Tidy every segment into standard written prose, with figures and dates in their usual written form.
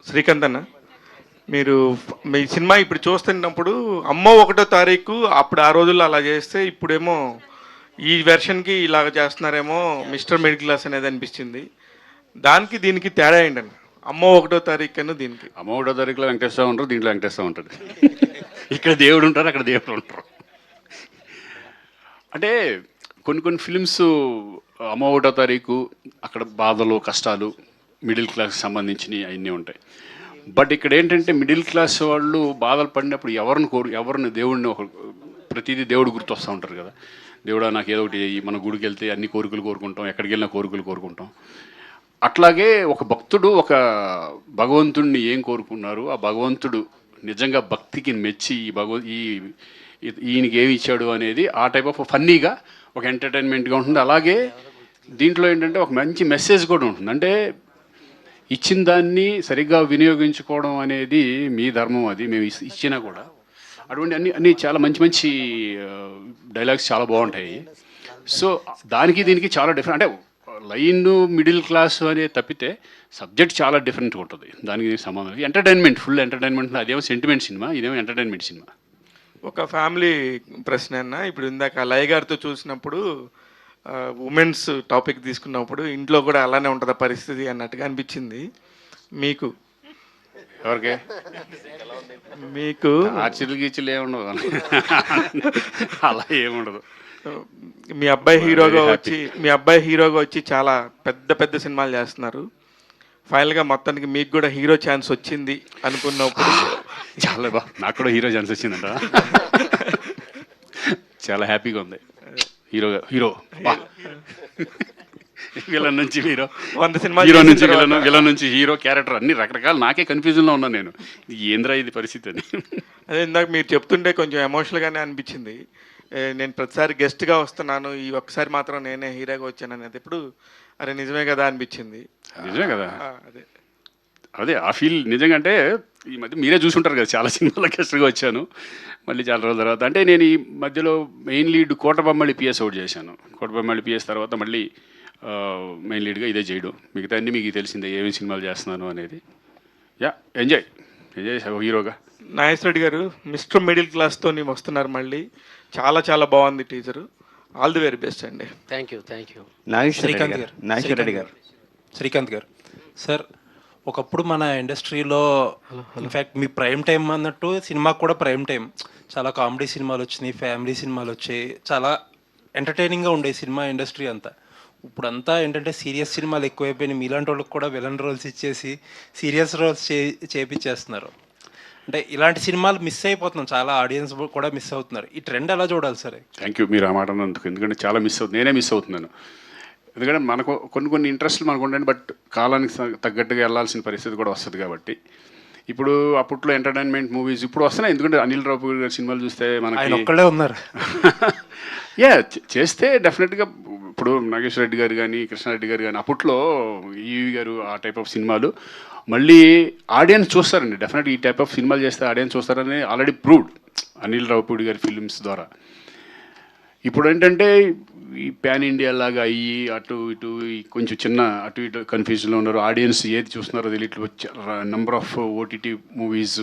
శ్రీకాంత్ అన్న, మీరు మీ సినిమా ఇప్పుడు చూస్తున్నప్పుడు అమ్మో 1వ తారీఖు అప్పుడు ఆ రోజుల్లో అలా చేస్తే ఇప్పుడేమో ఈ వెర్షన్కి ఇలాగ చేస్తున్నారేమో మిస్టర్ మిడిల్ క్లాస్ అనేది అనిపించింది. దానికి దీనికి తేడా ఏంటండి? అమ్మో 1వ తారీఖు అను దీనికి. అమ్మ ఒకటో తారీఖులో వెంకటేశ్వర ఉంటారు, దీంట్లో వెంకటేశ్వర ఉంటుంది. ఇక్కడ దేవుడు ఉంటారు, అక్కడ దేవుడు ఉంటారు. అంటే కొన్ని కొన్ని ఫిలిమ్స్ అమ్మ ఒకటో తారీఖు అక్కడ బాధలు కష్టాలు మిడిల్ క్లాస్కి సంబంధించినవి అవన్నీ ఉంటాయి. బట్ ఇక్కడ ఏంటంటే మిడిల్ క్లాస్ వాళ్ళు బాధలు పడినప్పుడు ఎవరిని దేవుడిని ప్రతిదీ దేవుడు గుర్తు వస్తూ ఉంటారు కదా. దేవుడా నాకు ఏదో ఒకటి మన గుడికి వెళ్తే అన్ని కోరికలు కోరుకుంటాం, ఎక్కడికి వెళ్ళినా కోరికలు కోరుకుంటాం. అట్లాగే ఒక భక్తుడు ఒక భగవంతుడిని ఏం కోరుకున్నారు, ఆ భగవంతుడు నిజంగా భక్తికి మెచ్చి ఈయనకి ఏమి ఇచ్చాడు అనేది ఆ టైప్ ఆఫ్ ఫన్నీగా ఒక ఎంటర్టైన్మెంట్గా ఉంటుంది. అలాగే దీంట్లో ఏంటంటే ఒక మంచి మెసేజ్ కూడా ఉంటుంది. అంటే ఇచ్చిన దాన్ని సరిగ్గా వినియోగించుకోవడం అనేది మీ ధర్మం, అది మేము ఇచ్చినా కూడా అటువంటి అన్ని చాలా మంచి మంచి డైలాగ్స్ చాలా బాగుంటాయి. సో దానికి దీనికి చాలా డిఫరెంట్. అంటే లైన్ మిడిల్ క్లాస్ అనేది తప్పితే సబ్జెక్ట్ చాలా డిఫరెంట్గా ఉంటుంది. దానికి సంబంధం ఎంటర్టైన్మెంట్, ఫుల్ ఎంటర్టైన్మెంట్. అదేమో సెంటిమెంట్ సినిమా, ఇదేమో ఎంటర్టైన్మెంట్ సినిమా. ఒక ఫ్యామిలీ ప్రశ్న అన్న, ఇప్పుడు ఇందాక లయ గారితో చూసినప్పుడు ఉమెన్స్ టాపిక్ తీసుకున్నప్పుడు ఇంట్లో కూడా అలానే ఉంటుందా పరిస్థితి అన్నట్టుగా అనిపించింది. మీకు ఎవరికే మీకు ఆర్చిలు గీచులు ఏముండదు, అలా ఏముండదు. మీ అబ్బాయి హీరోగా వచ్చి చాలా పెద్ద పెద్ద సినిమాలు చేస్తున్నారు. ఫైనల్గా మొత్తానికి మీకు కూడా హీరో ఛాన్స్ వచ్చింది అనుకున్నప్పుడు చాలా బాగా, నాకు కూడా హీరో ఛాన్స్ వచ్చిందంట. చాలా హ్యాపీగా ఉంది. హీరో విలన్ నుంచి హీరో, 100 సినిమాలు హీరో నుంచి విలన్ నుంచి హీరో క్యారెక్టర్ అన్ని రకరకాలు. నాకే కన్ఫ్యూజన్లో ఉన్నాను నేను, ఏంద్రా ఇది పరిస్థితి అని. అదే ఇందాక మీరు చెప్తుంటే కొంచెం ఎమోషనల్గానే అనిపించింది. నేను ప్రతిసారి గెస్ట్గా వస్తున్నాను, ఈ ఒక్కసారి మాత్రం నేనే హీరోగా వచ్చాను అనేది ఎప్పుడు అరే నిజమే కదా అనిపించింది. నిజమే కదా, అదే అదే ఆ ఫీల్ నిజంగా. అంటే ఈ మధ్య మీరే చూసుంటారు కదా, చాలా సినిమాల గెస్ట్గా వచ్చాను మళ్ళీ చాలా రోజుల తర్వాత. అంటే నేను ఈ మధ్యలో మెయిన్ లీడ్ కోటబొమ్మళి పిఎస్ అవుట్ చేశాను. కోటబొమ్మళి పిఎస్ తర్వాత మళ్ళీ మెయిన్ లీడ్గా ఇదే చేయడం. మిగతా అన్నీ మీకు తెలిసిందే ఏమేమి సినిమాలు చేస్తున్నాను అనేది. ఎంజాయ్ చేశాను హీరోగా. నాగేశ్వర రెడ్డి గారు, మిస్టర్ మిడిల్ క్లాస్తో వస్తున్నారు మళ్ళీ. చాలా చాలా బాగుంది teaser. All the very best అండి. Thank you. నాగేశ్వర రెడ్డి గారు, శ్రీకాంత్ గారు సార్, ఒకప్పుడు మన ఇండస్ట్రీలో ఇన్ఫ్యాక్ట్ మీ ప్రైమ్ టైం అన్నట్టు సినిమాకు కూడా ప్రైమ్ టైం. చాలా కామెడీ సినిమాలు వచ్చినాయి, ఫ్యామిలీ సినిమాలు వచ్చాయి, చాలా ఎంటర్టైనింగ్గా ఉండే సినిమా ఇండస్ట్రీ అంతా. ఇప్పుడంతా ఏంటంటే సీరియస్ సినిమాలు ఎక్కువైపోయినాయి. మీలాంటి వాళ్ళకి కూడా విలన్ రోల్స్ ఇచ్చేసి సీరియస్ రోల్స్ చేపించేస్తున్నారు. అంటే ఇలాంటి సినిమాలు మిస్ అయిపోతున్నాం, చాలా ఆడియన్స్ కూడా మిస్ అవుతున్నారు. ఈ ట్రెండ్ ఎలా చూడాలి సరే? థ్యాంక్ యూ మీరు ఆ మాట అన్నందుకు. ఎందుకంటే చాలా మిస్ అవుతుంది, నేనే మిస్ అవుతున్నాను. ఎందుకంటే మనకు కొన్ని ఇంట్రెస్ట్లు మనకు ఉంటాయి, బట్ కాలానికి తగ్గట్టుగా వెళ్ళాల్సిన పరిస్థితి కూడా వస్తుంది. కాబట్టి ఇప్పుడు అప్పట్లో ఎంటర్టైన్మెంట్ మూవీస్ ఇప్పుడు వస్తున్నాయి. ఎందుకంటే అనిల్ రావుపూడి గారి సినిమాలు చూస్తే మనకి ఒక్కళ్ళే ఉన్నారు. చేస్తే డెఫినెట్గా ఇప్పుడు నాగేశ్వర రెడ్డి గారు కానీ కృష్ణారెడ్డి గారు కానీ అప్పట్లో ఈవి గారు ఆ టైప్ ఆఫ్ సినిమాలు మళ్ళీ ఆడియన్స్ చూస్తారండి. డెఫినెట్గా ఈ టైప్ ఆఫ్ సినిమాలు చేస్తే ఆడియన్స్ చూస్తారని ఆల్రెడీ ప్రూవ్డ్ అనిల్ రావుపూడి గారి ఫిలిమ్స్ ద్వారా. ఇప్పుడు ఏంటంటే ఈ పాన్ ఇండియా లాగా అయ్యి అటు ఇటు కొంచెం చిన్న అటు ఇటు కన్ఫ్యూజన్లో ఉన్నారు. ఆడియన్స్ ఏది చూస్తున్నారో తెలియట్లేదు. Number of OTT movies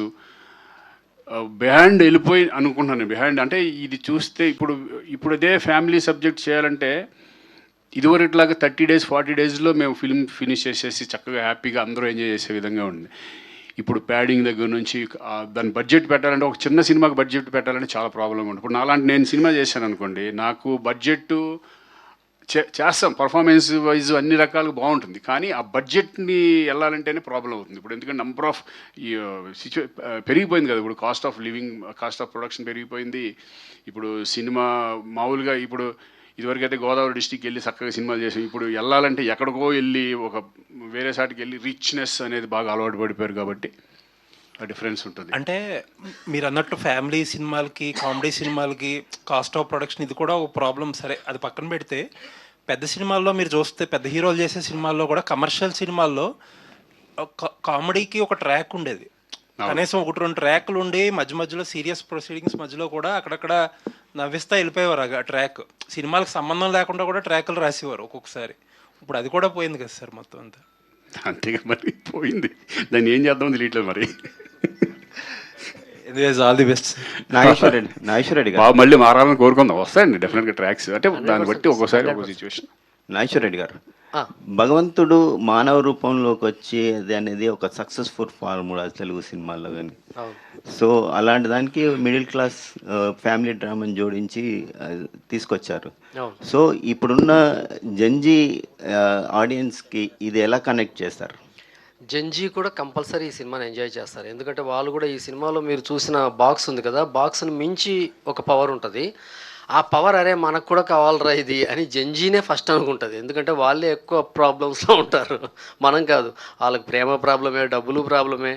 behind వెళ్ళిపోయి అనుకుంటున్నాను. బిహైండ్ అంటే ఇది చూస్తే ఇప్పుడు అదే ఫ్యామిలీ సబ్జెక్ట్ చేయాలంటే ఇదివరకు ఇట్లాగా 30 days 40 daysలో మేము ఫిల్మ్ ఫినిష్ చేసేసి చక్కగా హ్యాపీగా అందరూ ఎంజాయ్ చేసే విధంగా ఉంది. ఇప్పుడు ప్యాడింగ్ దగ్గర నుంచి దాని బడ్జెట్ పెట్టాలంటే, ఒక చిన్న సినిమాకి బడ్జెట్ పెట్టాలంటే చాలా ప్రాబ్లం ఉంది. ఇప్పుడు నేను సినిమా చేశాను అనుకోండి, నాకు బడ్జెట్ చేస్తాం, పర్ఫార్మెన్స్ వైజ్ అన్ని రకాలుగా బాగుంటుంది, కానీ ఆ బడ్జెట్ని వెళ్ళాలంటేనే ప్రాబ్లం అవుతుంది. ఇప్పుడు ఎందుకంటే నెంబర్ ఆఫ్ పెరిగిపోయింది కదా. ఇప్పుడు cost of living, cost of production పెరిగిపోయింది. ఇప్పుడు సినిమా మామూలుగా ఇప్పుడు ఇదివరకైతే గోదావరి డిస్టిక్ వెళ్ళి చక్కగా సినిమాలు చేసాం. ఇప్పుడు వెళ్ళాలంటే ఎక్కడికో వెళ్ళి ఒక వేరే సాటికి వెళ్ళి రిచ్నెస్ అనేది బాగా అలవాటు పడిపోయారు. కాబట్టి ఆ డిఫరెన్స్ ఉంటుంది. అంటే మీరు అన్నట్టు ఫ్యామిలీ సినిమాలకి కామెడీ సినిమాలకి కాస్ట్ ఆఫ్ ప్రొడక్షన్ ఇది కూడా ఒక ప్రాబ్లం. సరే అది పక్కన పెడితే పెద్ద సినిమాల్లో మీరు చూస్తే పెద్ద హీరోలు చేసే సినిమాల్లో కూడా కమర్షియల్ సినిమాల్లో కామెడీకి ఒక ట్రాక్ ఉండేది. కనీసం 1-2 ట్రాక్లు ఉండి మధ్యలో సీరియస్ ప్రొసీడింగ్స్ మధ్యలో కూడా అక్కడక్కడ నవ్విస్తా వెళ్ళిపోయేవారు. ఆ ట్రాక్ సినిమాలకు సంబంధం లేకుండా కూడా ట్రాకులు రాసేవారు ఒక్కొక్కసారి. ఇప్పుడు అది కూడా పోయింది కదా సార్ మొత్తం అంతా. అంతేగా మరి పోయింది, దాన్ని ఏం చేద్దాం తెలియట్లేదు మరి. All the best. Nageswara Reddy గారు. బాబు మళ్ళీ మారాలని కోరుకుందాం, వస్తాయండి డెఫినెట్గా ట్రాక్స్, అంటే దాన్ని బట్టి ఒక్కోసారి ఒక్కో సిచ్యువేషన్. నాగేశ్వర రెడ్డి గారు, భగవంతుడు మానవ రూపంలోకి వచ్చేది అనేది ఒక సక్సెస్ఫుల్ ఫార్ములా తెలుగు సినిమాల్లో కానీ. సో అలాంటి దానికి మిడిల్ క్లాస్ ఫ్యామిలీ డ్రామాని జోడించి తీసుకొచ్చారు. సో ఇప్పుడున్న జంజీ ఆడియన్స్కి ఇది ఎలా కనెక్ట్ చేస్తారు? జంజీ కూడా కంపల్సరీ ఈ సినిమాని ఎంజాయ్ చేస్తారు. ఎందుకంటే వాళ్ళు కూడా ఈ సినిమాలో మీరు చూసిన బాక్స్ ఉంది కదా, బాక్స్ని మించి ఒక పవర్ ఉంటుంది. ఆ పవర్ అరే మనకు కూడా కావాలరా ఇది అని జంజీనే ఫస్ట్ అనుకుంటుంది. ఎందుకంటే వాళ్ళే ఎక్కువ ప్రాబ్లమ్స్లో ఉంటారు, మనం కాదు. వాళ్ళకి ప్రేమ ప్రాబ్లమే, డబ్బులు ప్రాబ్లమే,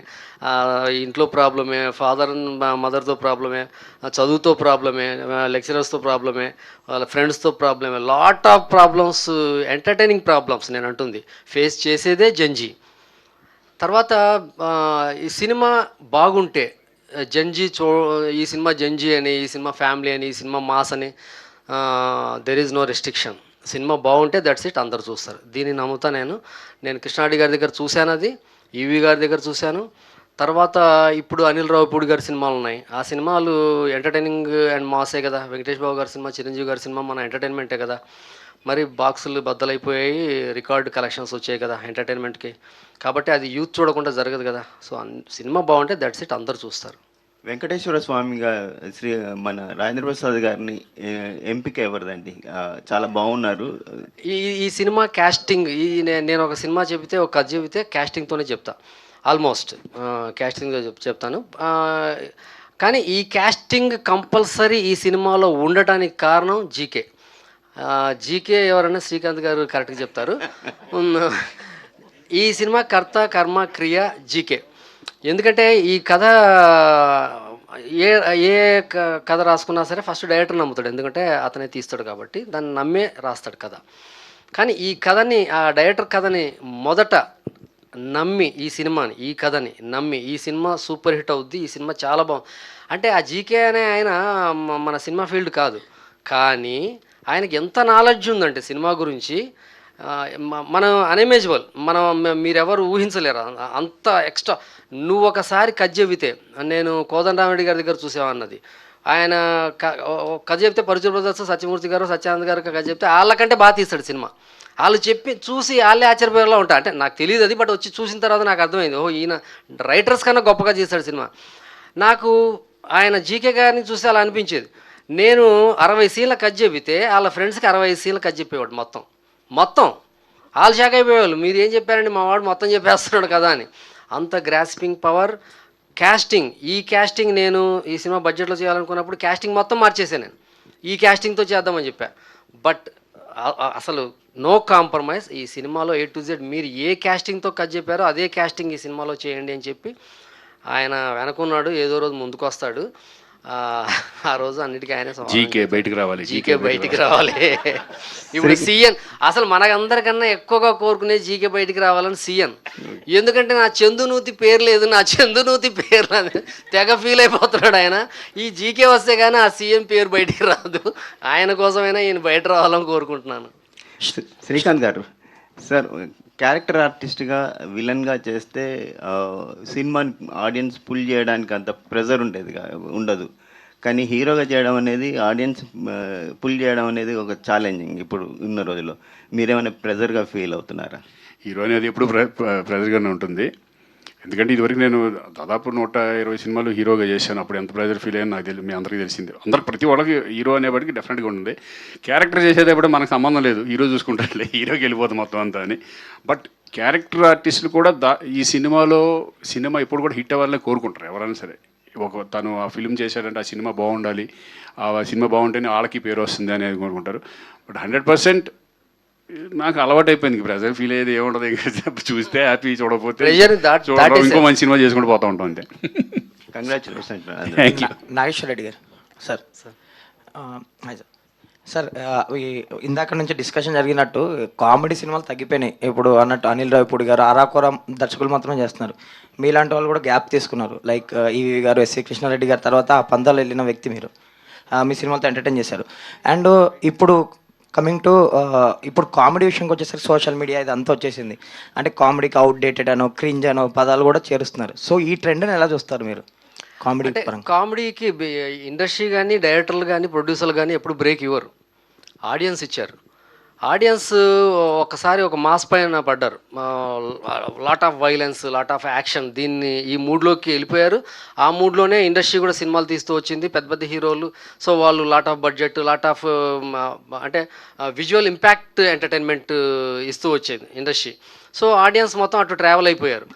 ఇంట్లో ప్రాబ్లమే, ఫాదర్ మదర్తో ప్రాబ్లమే, చదువుతో ప్రాబ్లమే, లెక్చరర్స్తో ప్రాబ్లమే, వాళ్ళ ఫ్రెండ్స్తో ప్రాబ్లమే, lot of problems, entertaining problems నేను అంటుంది ఫేస్ చేసేదే జంజీ. తర్వాత ఈ సినిమా బాగుంటే జంజీ ఈ సినిమా జంజీ అని, ఈ సినిమా ఫ్యామిలీ అని, ఈ సినిమా మాస్ అని, there is no restriction. Cinema బాగుంటే దట్స్ ఇట్, అందరు చూస్తారు. దీన్ని నమ్ముతా నేను కృష్ణారెడ్డి గారి దగ్గర చూశాను, అది ఈవీ గారి దగ్గర చూశాను. తర్వాత ఇప్పుడు అనిల్ రావిపూడి గారి సినిమాలు ఉన్నాయి. ఆ సినిమాలు ఎంటర్టైనింగ్ అండ్ మాసే కదా. వెంకటేష్ బాబు గారి సినిమా, చిరంజీవి గారి సినిమా మన ఎంటర్టైన్మెంటే కదా. మరి బాక్సులు బద్దలైపోయాయి, రికార్డ్ కలెక్షన్స్ వచ్చాయి కదా ఎంటర్టైన్మెంట్కి. కాబట్టి అది యూత్ చూడకుండా జరగదు కదా. సో సినిమా బాగుంటే దట్స్ ఇట్, అందరు చూస్తారు. వెంకటేశ్వర స్వామిగా మన రాజేంద్ర ప్రసాద్ గారిని ఎంపిక ఎవరిదండి? చాలా బాగున్నారు. ఈ సినిమా క్యాస్టింగ్, నేను ఒక సినిమా చెబితే, ఒక కథ చెబితే క్యాస్టింగ్తోనే చెప్తా, ఆల్మోస్ట్ క్యాస్టింగ్తో చెప్తాను. కానీ ఈ క్యాస్టింగ్ కంపల్సరీ ఈ సినిమాలో ఉండటానికి కారణం జీకే. జీకే ఎవరన్నా శ్రీకాంత్ గారు కరెక్ట్గా చెప్తారు. ఈ సినిమా కర్త కర్మ క్రియ జీకే. ఎందుకంటే ఈ కథ ఏ కథ రాసుకున్నా సరే ఫస్ట్ డైరెక్టర్ నమ్ముతాడు, ఎందుకంటే అతనే తీస్తాడు కాబట్టి దాన్ని నమ్మే రాస్తాడు కథ. కానీ ఈ కథని, ఆ డైరెక్టర్ కథని మొదట నమ్మి, ఈ సినిమాని, ఈ కథని నమ్మి ఈ సినిమా సూపర్ హిట్ అవుద్ది, ఈ సినిమా చాలా బాగుంది అంటే, ఆ జీకే అనే ఆయన మన సినిమా ఫీల్డ్ కాదు, కానీ ఆయనకి ఎంత నాలెడ్జ్ ఉందంటే సినిమా గురించి, మనం అన్ఇమేజిబుల్, మీరెవరు ఊహించలేరు అంత ఎక్స్ట్రా. నువ్వు ఒకసారి కథ చెబితే, నేను కోదండరామిరెడ్డి గారి దగ్గర చూసామన్నది, ఆయన కథ చెప్తే పరుచూరు బ్రదర్స్, సత్యమూర్తి గారు, సత్యానంద్ గారు కథ చెప్తే వాళ్ళకంటే బాగా తీస్తాడు సినిమా. వాళ్ళు చూసి వాళ్ళే ఆశ్చర్యపోయేలా ఉంటారు. అంటే నాకు తెలియదు అది, బట్ వచ్చి చూసిన తర్వాత నాకు అర్థమైంది, ఈయన రైటర్స్ కన్నా గొప్పగా చేస్తాడు సినిమా. నాకు ఆయన జీకే గారిని చూసి అలా అనిపించేది. నేను 60 సీన్ల కథ చెబితే వాళ్ళ ఫ్రెండ్స్కి 65 సీన్ల కథ చెప్పేవాడు. మొత్తం వాళ్ళు షాక్ అయిపోయేవాళ్ళు, మీరు ఏం చెప్పారండి, మా వాడు మొత్తం చెప్పేస్తున్నాడు కదా అని. అంత గ్రాస్పింగ్ పవర్. క్యాస్టింగ్, ఈ క్యాస్టింగ్ నేను ఈ సినిమా బడ్జెట్లో చేయాలనుకున్నప్పుడు క్యాస్టింగ్ మొత్తం మార్చేసాను నేను, ఈ క్యాస్టింగ్తో చేద్దామని చెప్పా. బట్ అసలు నో కాంప్రమైజ్. ఈ సినిమాలో A to Z మీరు ఏ క్యాస్టింగ్తో కథ చెప్పారో అదే క్యాస్టింగ్ ఈ సినిమాలో చేయండి అని చెప్పి ఆయన వెనకున్నాడు. ఏదో రోజు ముందుకు వస్తాడు, ఆ రోజు అన్నిటికీ ఆయన జీకే బయటికి రావాలి, జీకే బయటికి రావాలి. ఇప్పుడు సీఎన్ అసలు మనకందరికన్నా ఎక్కువగా కోరుకునే జీకే బయటికి రావాలని సీఎన్. ఎందుకంటే నా చందునూతి పేరు లేదు, నా చందునూతి పేరు లేదు, తెగ ఫీల్ అయిపోతున్నాడు ఆయన. ఈ జీకే వస్తే కానీ ఆ సీఎం పేరు బయటికి రాదు. ఆయన కోసమైనా ఈయన బయట రావాలని కోరుకుంటున్నాను. శ్రీకాంత్ గారు, సార్ క్యారెక్టర్ ఆర్టిస్ట్గా విలన్గా చేస్తే సినిమాని ఆడియన్స్ పుల్ చేయడానికి అంత ప్రెజర్ ఉండదు. కానీ హీరోగా చేయడం అనేది, ఆడియన్స్ పుల్ చేయడం అనేది ఒక ఛాలెంజింగ్ ఇప్పుడు ఉన్న రోజుల్లో. మీరేమైనా ప్రెజర్గా ఫీల్ అవుతున్నారా? హీరో అనేది ఎప్పుడు ప్రెజర్గానే ఉంటుంది. ఎందుకంటే ఇదివరకు నేను దాదాపు 120 సినిమాలు హీరోగా చేశాను. అప్పుడు ఎంత ప్రెజర్ ఫీల్ అయ్యాను నాకు మీ అందరికీ తెలిసింది. ప్రతి వాళ్ళకి హీరో అనేప్పటికీ డెఫినెట్గా ఉంటుంది. క్యారెక్టర్ చేసేటప్పుడు మనకు సంబంధం లేదు, హీరో చూసుకుంటారులే, హీరోకి వెళ్ళిపోతుంది మొత్తం అంతా అని. బట్ క్యారెక్టర్ ఆర్టిస్టులు కూడా ఈ సినిమా ఇప్పుడు కూడా హిట్ అవ్వాలని కోరుకుంటారు ఎవరైనా సరే. తను ఆ ఫిల్మ్ చేశాడంటే ఆ సినిమా బాగుండాలి, ఆ సినిమా బాగుంటేనే వాళ్ళకి పేరు వస్తుంది అనేది కోరుకుంటారు. బట్ 100% నాకు అలవాటు అయిపోయింది. ప్రెజర్ ఫీల్ అయ్యేది ఏముండదు, చూస్తే హ్యాపీ, చూడకపోతే ఇంకో మంచి సినిమా చేసుకుంటూ పోతూ ఉంటాం అంతే. కంగ్రాచులేషన్. నాగేశ్వర రెడ్డి గారు. సార్ సార్ ఇందాక నుంచి డిస్కషన్ జరిగినట్టు కామెడీ సినిమాలు తగ్గిపోయినాయి ఇప్పుడు అన్నట్టు. అనిల్ రావిపూడి గారు, ఆరాకోరం దర్శకులు మాత్రమే చేస్తున్నారు. మీలాంటి వాళ్ళు కూడా గ్యాప్ తీసుకున్నారు. లైక్ ఈవీ గారు, ఎస్సీ కృష్ణారెడ్డి గారు, తర్వాత ఆ పందాలు వెళ్ళిన వ్యక్తి మీరు. మీ సినిమాలతో ఎంటర్టైన్ చేశారు. అండ్ ఇప్పుడు కమింగ్ టు ఇప్పుడు కామెడీ విషయంకి వచ్చేసరికి సోషల్ మీడియా ఇది అంతా వచ్చేసింది. అంటే కామెడీకి అవుట్డేటెడ్ అనో క్రింజ్ అనో పదాలు కూడా చేరుస్తున్నారు. సో ఈ ట్రెండ్ని ఎలా చూస్తారు మీరు కామెడీ అంటే పరంగా? కామెడీకి ఇండస్ట్రీ కానీ డైరెక్టర్లు కానీ ప్రొడ్యూసర్లు కానీ ఎప్పుడు బ్రేక్ ఇవ్వరు. ఆడియన్స్ ఇచ్చారు. ఆడియన్స్ ఒకసారి ఒక మాస్ పైన పడ్డారు. Lot of violence, lot of action, దీన్ని ఈ మూడ్లోకి వెళ్ళిపోయారు. ఆ మూడ్లోనే ఇండస్ట్రీ కూడా సినిమాలు తీస్తూ వచ్చింది, పెద్ద పెద్ద హీరోలు. సో వాళ్ళు lot of budget, lot of అంటే విజువల్ ఇంపాక్ట్ ఎంటర్టైన్మెంట్ ఇస్తూ వచ్చేది ఇండస్ట్రీ. సో ఆడియన్స్ మొత్తం అటు ట్రావెల్ అయిపోయారు.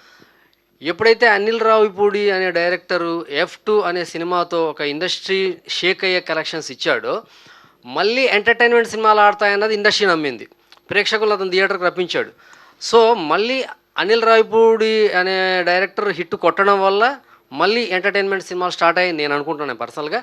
ఎప్పుడైతే అనిల్ రావిపూడి అనే డైరెక్టరు F2 అనే సినిమాతో ఒక ఇండస్ట్రీ షేక్ అయ్యే కలెక్షన్స్ ఇచ్చాడో, మళ్ళీ ఎంటర్టైన్మెంట్ సినిమాలు ఆడతాయన్నది ఇండస్ట్రీ నమ్మింది. ప్రేక్షకులు అతను థియేటర్కి రప్పించాడు. సో మళ్ళీ అనిల్ రావిపూడి అనే డైరెక్టర్ హిట్ కొట్టడం వల్ల మళ్ళీ ఎంటర్టైన్మెంట్ సినిమాలు స్టార్ట్ అయ్యి నేను అనుకుంటున్నాను పర్సనల్గా.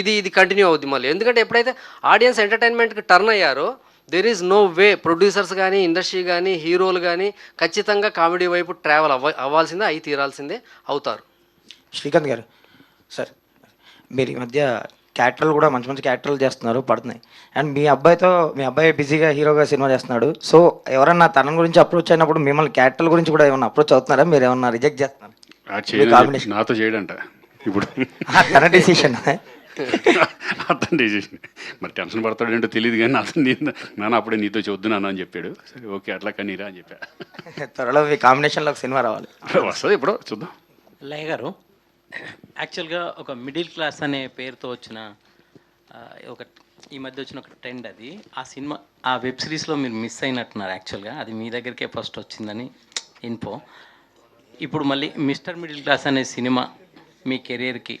ఇది కంటిన్యూ అవుద్ది మళ్ళీ. ఎందుకంటే ఎప్పుడైతే ఆడియన్స్ ఎంటర్టైన్మెంట్కి టర్న్ అయ్యారో there is no way producers కానీ ఇండస్ట్రీ కానీ హీరోలు కానీ ఖచ్చితంగా కామెడీ వైపు ట్రావెల్ అవ్వాల్సిందే, అయి తీరాల్సిందే, అవుతారు. శ్రీకాంత్ గారు సార్, మీరు ఈ మధ్య క్యారెక్టర్లు కూడా మంచి మంచి క్యారెక్టర్లు చేస్తున్నారు, పడుతున్నాయి. అండ్ మీ అబ్బాయి బిజీగా హీరోగా సినిమా చేస్తున్నాడు. సో ఎవరన్నా తన గురించి అప్రోచ్ అయినప్పుడు మిమ్మల్ని క్యారెక్టర్ల గురించి కూడా ఏమన్నా అప్రోచ్ అవుతున్నారా? మీరు ఏమన్నా రిజెక్ట్ చేస్తున్నారా? నాతో చేయడంట ఇప్పుడు తన డిసిషన్. అతను డెసిషన్ మరి టెన్షన్ పడతాడు ఏంటో తెలియదు, కానీ అతను నాన్న అప్పుడే నీతో చూద్దున్నాను అని చెప్పాడు. సరే ఓకే అట్లా కనీరా అని చెప్పా. త్వరలో మీ కాంబినేషన్లో ఒక సినిమా రావాలి. వస్తుంది ఎప్పుడో చూద్దాం. లయ గారు, యాక్చువల్గా ఒక మిడిల్ క్లాస్ అనే పేరుతో వచ్చిన ఒక ఈ మధ్య వచ్చిన ఒక ట్రెండ్ అది. ఆ సినిమా ఆ వెబ్ సిరీస్లో మీరు మిస్ అయినట్టున్నారు. యాక్చువల్గా అది మీ దగ్గరికే ఫస్ట్ వచ్చిందని ఇన్ఫో. ఇప్పుడు మళ్ళీ మిస్టర్ మిడిల్ క్లాస్ అనే సినిమా మీ కెరీర్కి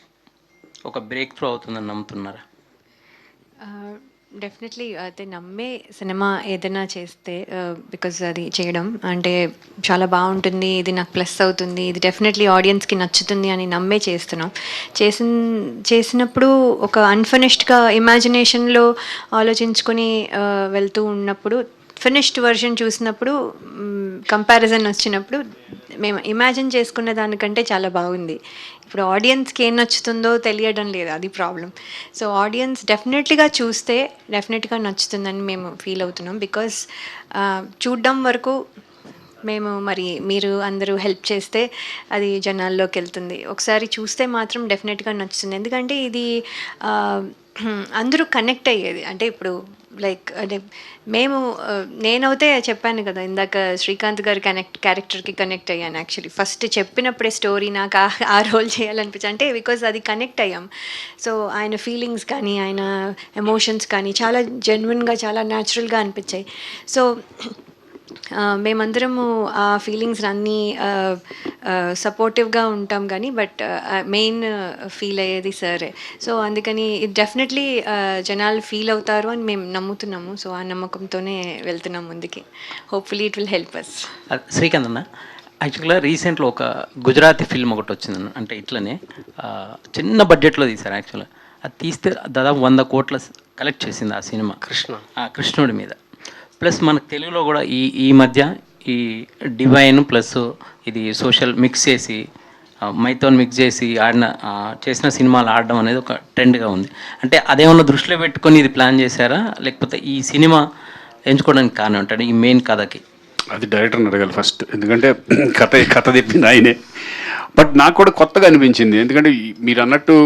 ఒక బ్రేక్ త్రూ అవుతుందని నమ్ముతున్నారా? డెఫినెట్లీ అయితే నమ్మే సినిమా ఏదైనా చేస్తే, బికాజ్ అది చేయడం అంటే చాలా బాగుంటుంది, ఇది నాకు ప్లస్ అవుతుంది, ఇది డెఫినెట్లీ ఆడియన్స్కి నచ్చుతుంది అని నమ్మే చేస్తున్నాం. చేసినప్పుడు ఒక అన్ఫినిష్డ్గా ఇమాజినేషన్లో ఆలోచించుకొని వెళ్తూ ఉన్నప్పుడు ఫినిష్డ్ వర్షన్ చూసినప్పుడు కంపారిజన్ వచ్చినప్పుడు మేము ఇమాజిన్ చేసుకున్న దానికంటే చాలా బాగుంది. ఇప్పుడు ఆడియన్స్కి ఏం నచ్చుతుందో తెలియడం లేదు, అది ప్రాబ్లం. సో ఆడియన్స్ డెఫినెట్లీగా చూస్తే డెఫినెట్గా నచ్చుతుందని మేము ఫీల్ అవుతున్నాం. బికాస్ చూడడం వరకు మేము మరి మీరు అందరూ హెల్ప్ చేస్తే అది జనాల్లోకి వెళ్తుంది. ఒకసారి చూస్తే మాత్రం డెఫినెట్గా నచ్చుతుంది. ఎందుకంటే ఇది అందరూ కనెక్ట్ అయ్యేది. అంటే ఇప్పుడు లైక్ అంటే నేనైతే చెప్పాను కదా ఇందాక, శ్రీకాంత్ గారి క్యారెక్టర్కి కనెక్ట్ అయ్యాను. యాక్చువల్లీ ఫస్ట్ చెప్పినప్పుడే స్టోరీ నాకు ఆ రోల్ చేయాలనిపించింది. అంటే బికాజ్ అది కనెక్ట్ అయ్యాం. సో ఆయన ఫీలింగ్స్ కానీ ఆయన ఎమోషన్స్ కానీ చాలా జెన్యున్గా చాలా న్యాచురల్గా అనిపించాయి. సో మేమందరము ఆ ఫీలింగ్స్ అన్నీ సపోర్టివ్గా ఉంటాం కానీ బట్ మెయిన్ ఫీల్ అయ్యేది సరే. సో అందుకని ఇది డెఫినెట్లీ జనాలు ఫీల్ అవుతారు అని మేము నమ్ముతున్నాము. సో ఆ నమ్మకంతోనే వెళ్తున్నాం ముందుకి. Hopefully it will help us. Srikanth అన్న, యాక్చువల్గా రీసెంట్లో ఒక గుజరాతీ ఫిల్మ్ ఒకటి వచ్చిందన్న. అంటే ఇట్లనే చిన్న బడ్జెట్లో తీశారు. యాక్చువల్గా అది తీస్తే దాదాపు 100 కోట్ల కలెక్ట్ చేసింది ఆ సినిమా, కృష్ణుడి మీద. ప్లస్ మనకు తెలుగులో కూడా ఈ మధ్య ఈ డివైన్ ప్లస్ ఇది సోషల్ మిక్స్ చేసి మైథోన్ మిక్స్ చేసి చేసిన సినిమాలు ఆడడం అనేది ఒక ట్రెండ్గా ఉంది. అంటే అదేమన్నా దృష్టిలో పెట్టుకొని ఇది ప్లాన్ చేశారా, లేకపోతే ఈ సినిమా ఎంచుకోవడానికి కారణం అంటే ఈ మెయిన్ కథకి? అది డైరెక్టర్ని అడగాలి ఫస్ట్, ఎందుకంటే కథ చెప్పింది ఆయనే. బట్ నాకు కూడా కొత్తగా అనిపించింది, ఎందుకంటే మీరు అన్నట్టు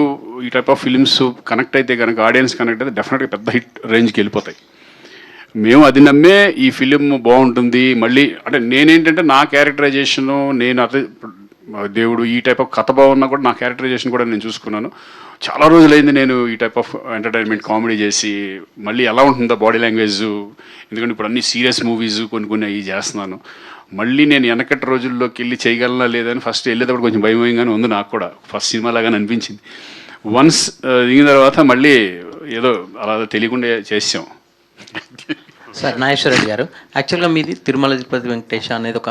ఈ టైప్ ఆఫ్ ఫిలిమ్స్ కనెక్ట్ అయితే కనుక, ఆడియన్స్ కనెక్ట్ అయితే డెఫినెట్గా పెద్ద హిట్ రేంజ్కి వెళ్ళిపోతాయి. మేము అది నమ్మే ఈ ఫిలిం బాగుంటుంది. మళ్ళీ అంటే నేనేంటంటే నా క్యారెక్టరైజేషను, నేను అదే దేవుడు ఈ టైప్ ఆఫ్ కథ బాగున్నా కూడా నా క్యారెక్టరైజేషన్ కూడా నేను చూసుకున్నాను. చాలా రోజులైంది నేను ఈ టైప్ ఆఫ్ ఎంటర్టైన్మెంట్ కామెడీ చేసి, మళ్ళీ ఎలా ఉంటుందో బాడీ లాంగ్వేజ్, ఎందుకంటే ఇప్పుడు అన్ని సీరియస్ మూవీస్ కొన్ని అవి చేస్తున్నాను. మళ్ళీ నేను వెనకటి రోజుల్లోకి వెళ్ళి చేయగలనా లేదని ఫస్ట్ వెళ్ళేటప్పుడు కొంచెం భయంగానే ఉంది నాకు కూడా. ఫస్ట్ సినిమా లాగానే అనిపించింది. వన్స్ దిగిన తర్వాత మళ్ళీ ఏదో అలా తెలియకుండా చేసాం. సార్ నాగేశ్వర రెడ్డి గారు, యాక్చువల్గా మీది తిరుమల తిరుపతి వెంకటేశ అనేది ఒక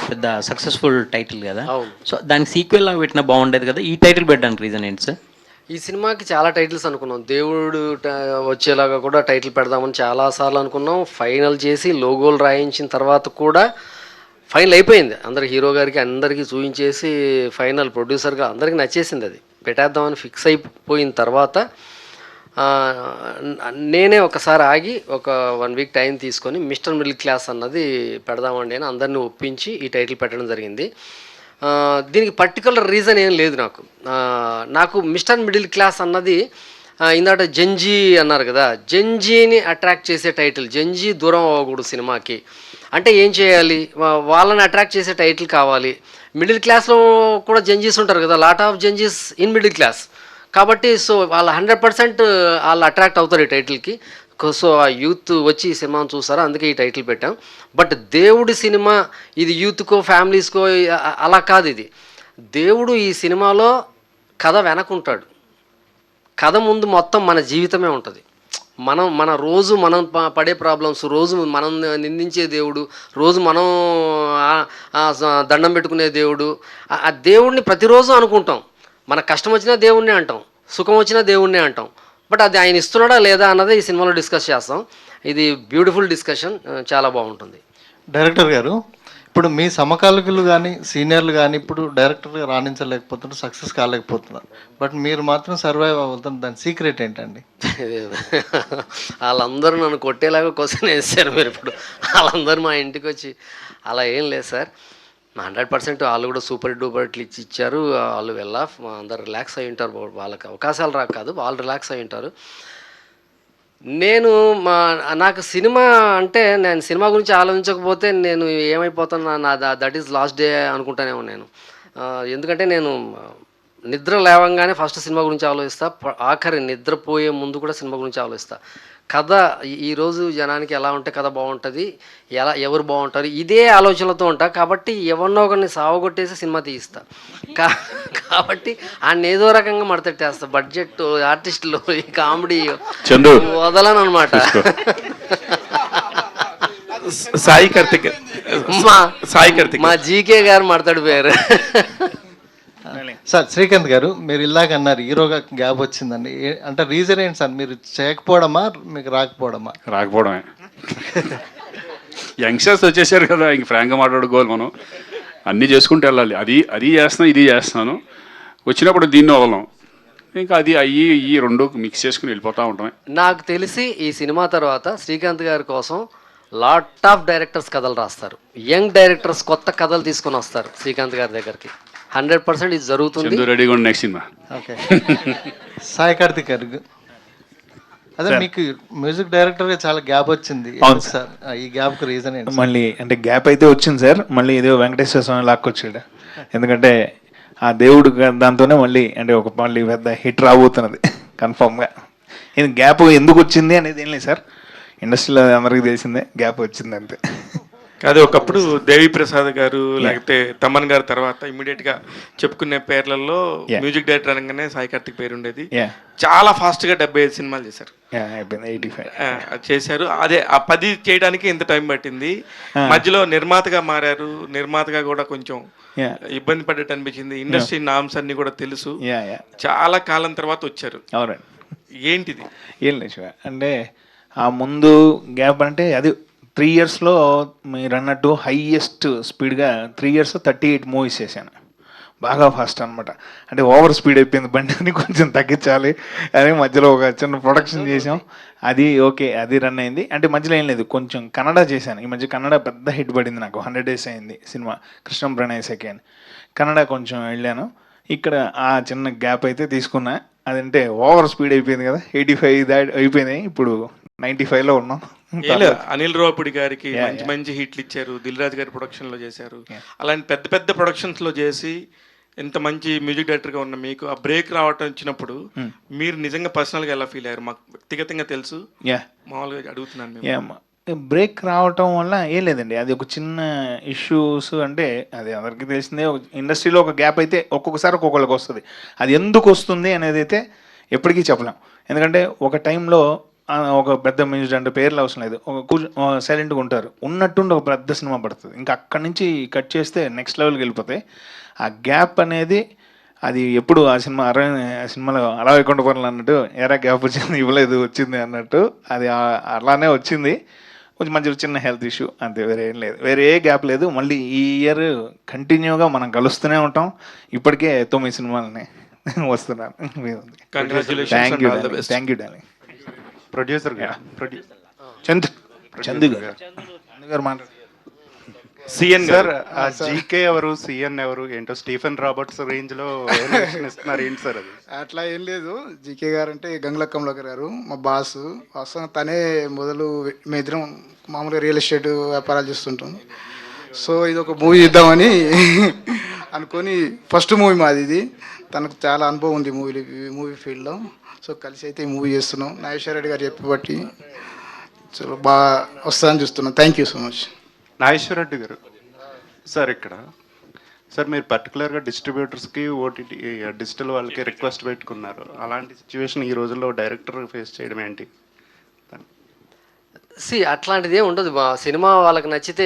పెద్ద సక్సెస్ఫుల్ టైటిల్ కదా. సో దానికి సీక్వెల్ లాగా పెట్టినా బాగుండేది కదా. ఈ టైటిల్ పెట్టడానికి రీజన్ ఏంటి సార్? ఈ సినిమాకి చాలా టైటిల్స్ అనుకున్నాం. దేవుడు వచ్చేలాగా కూడా టైటిల్ పెడదామని చాలాసార్లు అనుకున్నాం. ఫైనల్ చేసి లోగోలు రాయించిన తర్వాత కూడా ఫైనల్ అయిపోయింది. అందరికి హీరో గారికి అందరికీ చూపించేసి ఫైనల్ ప్రొడ్యూసర్గా అందరికీ నచ్చేసింది. అది పెట్టేద్దామని ఫిక్స్ అయిపోయిన తర్వాత నేనే ఒకసారి ఆగి ఒక 1 వీక్ టైం తీసుకొని మిస్టర్ మిడిల్ క్లాస్ అన్నది పెడదామండి అని అందరినీ ఒప్పించి ఈ టైటిల్ పెట్టడం జరిగింది. దీనికి పర్టికులర్ రీజన్ ఏం లేదు నాకు మిస్టర్ మిడిల్ క్లాస్ అన్నది ఇందాక జంజీ అన్నారు కదా, జంజీని అట్రాక్ట్ చేసే టైటిల్. జంజీ దూరం అవ్వకూడదు సినిమాకి అంటే ఏం చేయాలి, వాళ్ళని అట్రాక్ట్ చేసే టైటిల్ కావాలి. మిడిల్ క్లాస్లో కూడా జంజీస్ ఉంటారు కదా, lot of gen zs in middle class. కాబట్టి సో వాళ్ళు 100% వాళ్ళు అట్రాక్ట్ అవుతారు ఈ టైటిల్కి. సో ఆ యూత్ వచ్చి ఈ సినిమాను చూస్తారా, అందుకే ఈ టైటిల్ పెట్టాం. బట్ దేవుడి సినిమా ఇది యూత్కో ఫ్యామిలీస్కో అలా కాదు. ఇది దేవుడు ఈ సినిమాలో కథ వెనకుంటాడు, కథ ముందు మొత్తం మన జీవితమే ఉంటుంది. మన రోజు మనం పడే ప్రాబ్లమ్స్, రోజు మనం నిందించే దేవుడు, రోజు మనం దండం పెట్టుకునే దేవుడు, ఆ దేవుడిని ప్రతిరోజు అనుకుంటాం. మనకు కష్టం వచ్చినా దేవుణ్ణే అంటాం, సుఖం వచ్చినా దేవుణ్ణే అంటాం. బట్ అది ఆయన ఇస్తున్నాడా లేదా అన్నది ఈ సినిమాలో డిస్కస్ చేస్తాం. ఇది బ్యూటిఫుల్ డిస్కషన్, చాలా బాగుంటుంది. డైరెక్టర్ గారు, ఇప్పుడు మీ సమకాలికులు కానీ సీనియర్లు కానీ ఇప్పుడు డైరెక్టర్గా రాణించలేకపోతున్నారు, సక్సెస్ కాలేకపోతున్నారు. బట్ మీరు మాత్రం సర్వైవ్ అవుతున్నారు. దాని సీక్రెట్ ఏంటండి? వాళ్ళందరూ నన్ను కొట్టేలాగా క్వశ్చన్ వేస్తారు మీరు ఇప్పుడు. వాళ్ళందరూ మా ఇంటికి వచ్చి అలా ఏం లేదు సార్, 100% వాళ్ళు కూడా సూపర్ డూపర్ ఇచ్చారు. వాళ్ళు అందరు రిలాక్స్ అయి ఉంటారు. వాళ్ళకి అవకాశాలు రాక కాదు, వాళ్ళు రిలాక్స్ అయి ఉంటారు. నాకు సినిమా అంటే, నేను సినిమా గురించి ఆలోచించకపోతే నేను ఏమైపోతాను, దట్ ఈస్ లాస్ట్ డే అనుకుంటానేమో నేను. ఎందుకంటే నేను నిద్ర లేవంగానే ఫస్ట్ సినిమా గురించి ఆలోచిస్తా, ఆఖరి నిద్రపోయే ముందు కూడా సినిమా గురించి ఆలోచిస్తా. కథ ఈరోజు జనానికి ఎలా ఉంటే కథ బాగుంటుంది, ఎవరు బాగుంటారు, ఇదే ఆలోచనలతో ఉంటా. కాబట్టి ఎవరినో ఒకరిని సావగొట్టేసి సినిమా తీయిస్తా. కాబట్టి ఆయన ఏదో రకంగా మడతెట్టేస్తా. బడ్జెట్, ఆర్టిస్టులు, ఈ కామెడీ వదలను అనమాట. సాయి కార్తిక్ మా జీకే గారు మడతడిపోయారు. సార్ శ్రీకాంత్ గారు, మీరు ఇలాగ అన్నారు హీరోగా గ్యాప్ వచ్చిందండి, అంటే రీజన్ ఏంటి సార్? మీరు చేయకపోవడమా, మీకు రాకపోవడమా? రాకపోవడమే. యంగ్స్టర్స్ వచ్చేసారు కదా, ఇంక ఫ్రాంక్గా మాట్లాడుకోవాలి, మనం అన్నీ చేసుకుంటూ వెళ్ళాలి. అది చేస్తున్నాను, ఇది చేస్తున్నాను, వచ్చినప్పుడు దీన్ని వదలం, ఇంకా అది ఈ రెండు మిక్స్ చేసుకుని వెళ్ళిపోతూ ఉంటామే. నాకు తెలిసి ఈ సినిమా తర్వాత శ్రీకాంత్ గారి కోసం లాట్ ఆఫ్ డైరెక్టర్స్ కథలు రాస్తారు. యంగ్ డైరెక్టర్స్ కొత్త కథలు తీసుకొని వస్తారు శ్రీకాంత్ గారి దగ్గరికి. 100% ఇది జరుగుతుంది. రెడీగా ఉంది next cinema. Okay. Sai Karthik గారు, అదే మీకు మ్యూజిక్ డైరెక్టర్గా చాలా గ్యాప్ వచ్చింది సార్, ఈ గ్యాప్కి రీజన్ ఏంటి? మళ్ళీ అంటే గ్యాప్ అయితే వచ్చింది సార్, మళ్ళీ ఏదో వెంకటేశ్వర స్వామి లాక్కొచ్చాడు. ఎందుకంటే ఆ దేవుడు దాంతోనే మళ్ళీ అంటే మళ్ళీ పెద్ద హిట్ రాబోతున్నది కన్ఫామ్గా. ఇది గ్యాప్ ఎందుకు వచ్చింది అనేది ఏం లేదు సార్, ఇండస్ట్రీలో అందరికీ తెలిసిందే, గ్యాప్ వచ్చింది అంతే. కాదు, ఒకప్పుడు దేవి ప్రసాద్ గారు లేకపోతే తమన్ గారు తర్వాత ఇమీడియట్ గా చెప్పుకునే పేర్లలో మ్యూజిక్ డైరెక్టర్ అనగానే సాయి కార్తిక్ పేరు ఉండేది. చాలా ఫాస్ట్ గా 75 సినిమాలు చేశారు, 85 చేశారు. అదే ఆ 10 చేయడానికి ఇంత టైం పట్టింది. మధ్యలో నిర్మాతగా మారారు, నిర్మాతగా కూడా కొంచెం ఇబ్బంది పడ్డట్టు అనిపించింది. ఇండస్ట్రీ నామ్స్ అన్ని కూడా తెలుసు, చాలా కాలం తర్వాత వచ్చారు. అవునండి. ఏంటిది? ఏం లేదు అంటే ఆ ముందు గ్యాప్ అంటే అది 3 ఇయర్స్లో మీరు అన్నట్టు హైయెస్ట్ స్పీడ్గా 3 ఇయర్స్ 38 మూవీస్ చేశాను, బాగా ఫాస్ట్ అనమాట. అంటే ఓవర్ స్పీడ్ అయిపోయింది బండి అని, కొంచెం తగ్గించాలి అని మధ్యలో ఒక చిన్న ప్రొడక్షన్ చేసాం, అది ఓకే, అది రన్ అయింది. అంటే మధ్యలో ఏం లేదు, కొంచెం కన్నడ చేశాను. ఈ మధ్య కన్నడ పెద్ద హిట్ పడింది నాకు, 100 days అయింది సినిమా, కృష్ణం ప్రణయ్ సెకండ్. కన్నడ కొంచెం వెళ్ళాను. ఇక్కడ ఆ చిన్న గ్యాప్ అయితే తీసుకున్నా, అదంటే ఓవర్ స్పీడ్ అయిపోయింది కదా, 85 అయిపోయినాయి, ఇప్పుడు 95లో ఉన్నాం. అనిల్ రావుపూడి గారికి మంచి మంచి హిట్లు ఇచ్చారు, దిల్ రాజు గారి ప్రొడక్షన్ లో చేశారు. అలాంటి పెద్ద పెద్ద ప్రొడక్షన్స్ లో చేసి ఇంత మంచి మ్యూజిక్ డైరెక్టర్ గా ఉన్న మీకు ఆ బ్రేక్ రావటం వచ్చినప్పుడు మీరు నిజంగా పర్సనల్ గా ఎలా ఫీల్ అయ్యారు? మాకు వ్యక్తిగతంగా తెలుసు, మామూలుగా అడుగుతున్నాను. బ్రేక్ రావటం వల్ల ఏం లేదండి, అది ఒక చిన్న ఇష్యూస్. అంటే అది అందరికీ తెలిసిందే, ఇండస్ట్రీలో ఒక గ్యాప్ అయితే ఒక్కొక్కసారి ఒక్కొక్కరికి వస్తుంది. అది ఎందుకు వస్తుంది అనేది అయితే ఎప్పటికీ చెప్పలేం. ఎందుకంటే ఒక టైంలో ఒక పెద్ద మ్యూజిక్ అంటే పేర్లు అవసరం లేదు, ఒక సైలెంట్గా ఉంటారు, ఉన్నట్టుండి ఒక పెద్ద సినిమా పడుతుంది, ఇంకా అక్కడి నుంచి కట్ చేస్తే నెక్స్ట్ లెవెల్కి వెళ్ళిపోతాయి. ఆ గ్యాప్ అనేది అది ఎప్పుడు ఆ సినిమాలో అలా వైకుంఠ పనులు అన్నట్టు ఎరా గ్యాప్ వచ్చింది, ఇవ్వలేదు వచ్చింది అన్నట్టు, అది అలానే వచ్చింది. కొంచెం మంచి చిన్న హెల్త్ ఇష్యూ అంతే, వేరే ఏం లేదు, వేరే ఏ గ్యాప్ లేదు. మళ్ళీ ఈ ఇయర్ కంటిన్యూగా మనం కలుస్తూనే ఉంటాం, ఇప్పటికే 9 సినిమాలని వస్తున్నాను. Congratulations thank and you all the best. Thank you darling. Producer Chandu గారు మాట్లాడు. సిఎన్ సార్ ఆ జీకే ఎవరు, సిఎన్ ఎవరు, ఏంటో స్టీఫెన్ రాబర్ట్స్ రేంజ్ లో ఇస్తున్నారు ఏంటి సార్ అది? అట్లా ఏం లేదు. జీకే గారు అంటే గంగుల కమలాకర్ గారు మా బాస్. వాస్తవంగా తనే మొదలు మేము ఇద్దరం మామూలుగా రియల్ ఎస్టేట్ వ్యాపారాలు చేస్తుంటాం. సో ఇది ఒక మూవీ ఇద్దామని అనుకొని ఫస్ట్ మూవీ మాది ఇది. తనకు చాలా అనుభవం ఉంది మూవీ ఫీల్డ్లో. సో కలిసి అయితే ఈ మూవీ చేస్తున్నాం. నాగేశ్వర రెడ్డి గారు చెప్పి బట్టి చాలా బాగా వస్తుందని చూస్తున్నాం. Thank you so much. Nageswara Reddy గారు సార్, ఇక్కడ సార్ మీరు పర్టికులర్గా డిస్ట్రిబ్యూటర్స్కి ఓటీటీ డిజిటల్ వాళ్ళకి రిక్వెస్ట్ పెట్టుకున్నారు. అలాంటి సిచ్యువేషన్ ఈ రోజుల్లో డైరెక్టర్ ఫేస్ చేయడం ఏంటి? అట్లాంటిది ఉండదు. మా సినిమా వాళ్ళకి నచ్చితే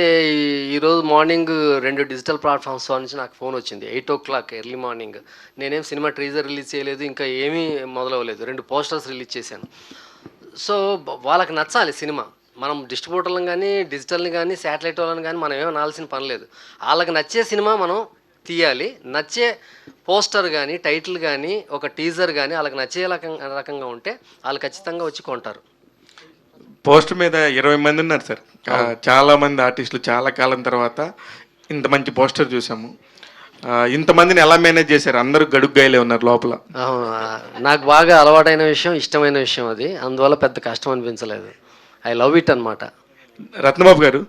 ఈరోజు మార్నింగ్ 2 డిజిటల్ ప్లాట్ఫామ్స్ నుంచి నాకు ఫోన్ వచ్చింది 8 o'clock ఎర్లీ మార్నింగ్. నేనేం సినిమా ట్రీజర్ రిలీజ్ చేయలేదు, ఇంకా ఏమీ మొదలవ్వలేదు. 2 పోస్టర్స్ రిలీజ్ చేశాను. సో వాళ్ళకి నచ్చాలి సినిమా. మనం డిస్ట్రిబ్యూటర్లను కానీ డిజిటల్ని కానీ శాటిలైట్ వాళ్ళని కానీ మనం ఏమో అనాల్సిన పని లేదు. వాళ్ళకి నచ్చే సినిమా మనం తీయాలి. నచ్చే పోస్టర్ కానీ టైటిల్ కానీ ఒక టీజర్ కానీ వాళ్ళకి నచ్చే రకంగా ఉంటే వాళ్ళు ఖచ్చితంగా వచ్చి కొంటారు. పోస్ట్ మీద 20 మంది ఉన్నారు సార్. చాలా మంది ఆర్టిస్టులు చాలా కాలం తర్వాత ఇంత మంచి పోస్టర్ చూసాము. ఇంతమందిని ఎలా మేనేజ్ చేశారు? అందరూ గడుగ్గాయలే ఉన్నారు లోపల. నాకు బాగా అలవాటైన విషయం, ఇష్టమైన విషయం అది. అందువల్ల పెద్ద కష్టం అనిపించలేదు. ఐ లవ్ ఇట్ అనమాట. రత్నబాబు గారు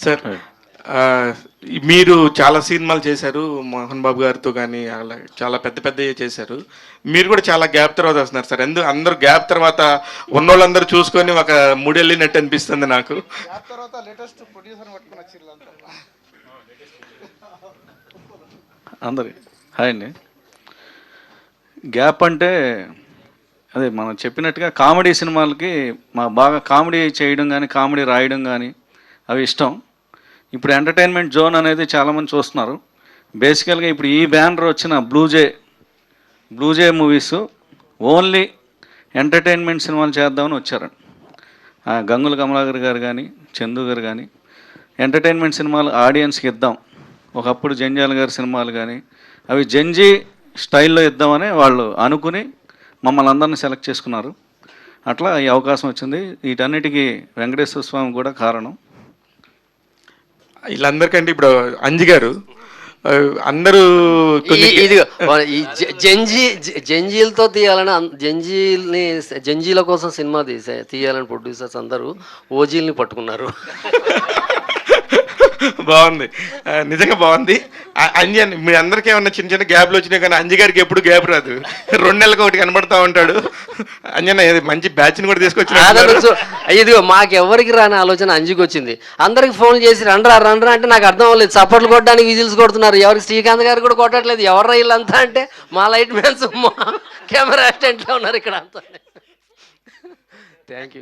సార్, మీరు చాలా సినిమాలు చేశారు మోహన్ బాబు గారితో కానీ, అలా చాలా పెద్ద పెద్దవి చేశారు. మీరు కూడా చాలా గ్యాప్ తర్వాత వస్తున్నారు సార్. అందరూ గ్యాప్ తర్వాత ఉన్నోళ్ళందరూ చూసుకొని ఒక మూడెళ్ళినట్టు అనిపిస్తుంది నాకు. అందరి హాయ్ అండి. గ్యాప్ అంటే అదే మనం చెప్పినట్టుగా కామెడీ సినిమాలకి బాగా కామెడీ చేయడం కానీ కామెడీ రాయడం కానీ అవి ఇష్టం. ఇప్పుడు ఎంటర్టైన్మెంట్ జోన్ అనేది చాలామంది చూస్తున్నారు. బేసికల్గా ఇప్పుడు ఈ బ్యానర్ వచ్చిన బ్లూజే మూవీస్ ఓన్లీ ఎంటర్టైన్మెంట్ సినిమాలు చేద్దామని వచ్చారు. గంగుల కమలాకర్ గారు కానీ చందు గారు కానీ ఎంటర్టైన్మెంట్ సినిమాలు ఆడియన్స్కి ఇద్దాం. ఒకప్పుడు జంజాల గారి సినిమాలు కానీ అవి జంజీ స్టైల్లో ఇద్దామని వాళ్ళు అనుకుని మమ్మల్ని అందరినీ సెలెక్ట్ చేసుకున్నారు. అట్లా ఈ అవకాశం వచ్చింది. వీటన్నిటికీ వెంకటేశ్వర స్వామి కూడా కారణం. వీళ్ళందరికంటే ఇప్పుడు అంజి గారు అందరూ జంజీలతో తీయాలని జంజీల కోసం సినిమా తీయాలని ప్రొడ్యూసర్స్ అందరూ ఓజీల్ని పట్టుకున్నారు. బాగుంది, నిజంగా బాగుంది. అంజి అని మీ అందరికీ ఏమన్నా చిన్న చిన్న గ్యాప్లు వచ్చినాయి, కానీ అంజి గారికి ఎప్పుడు గ్యాప్ రాదు. 2 నెలలకు ఒకటి కనబడతా ఉంటాడు. అంజన మంచి బ్యాచ్ని కూడా తీసుకొచ్చి ఇదిగో మాకు ఎవరికి రాని ఆలోచన అంజికి వచ్చింది. అందరికి ఫోన్ చేసి రండ్రా అంటే నాకు అర్థం అవ్వలేదు. చప్పట్లు కొట్టడానికి విజిల్స్ కొడుతున్నారు. ఎవరికి శ్రీకాంత్ గారు కూడా కొట్టట్లేదు. ఎవరు వీళ్ళంతా అంటే మా లైట్ మ్యాన్స్ మా కెమెరా అసిస్టెంట్లో ఉన్నారు ఇక్కడ అంతా.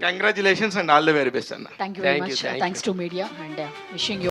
Congratulations and all the very best అన్న. Thank you very much. Thanks to media and wishing you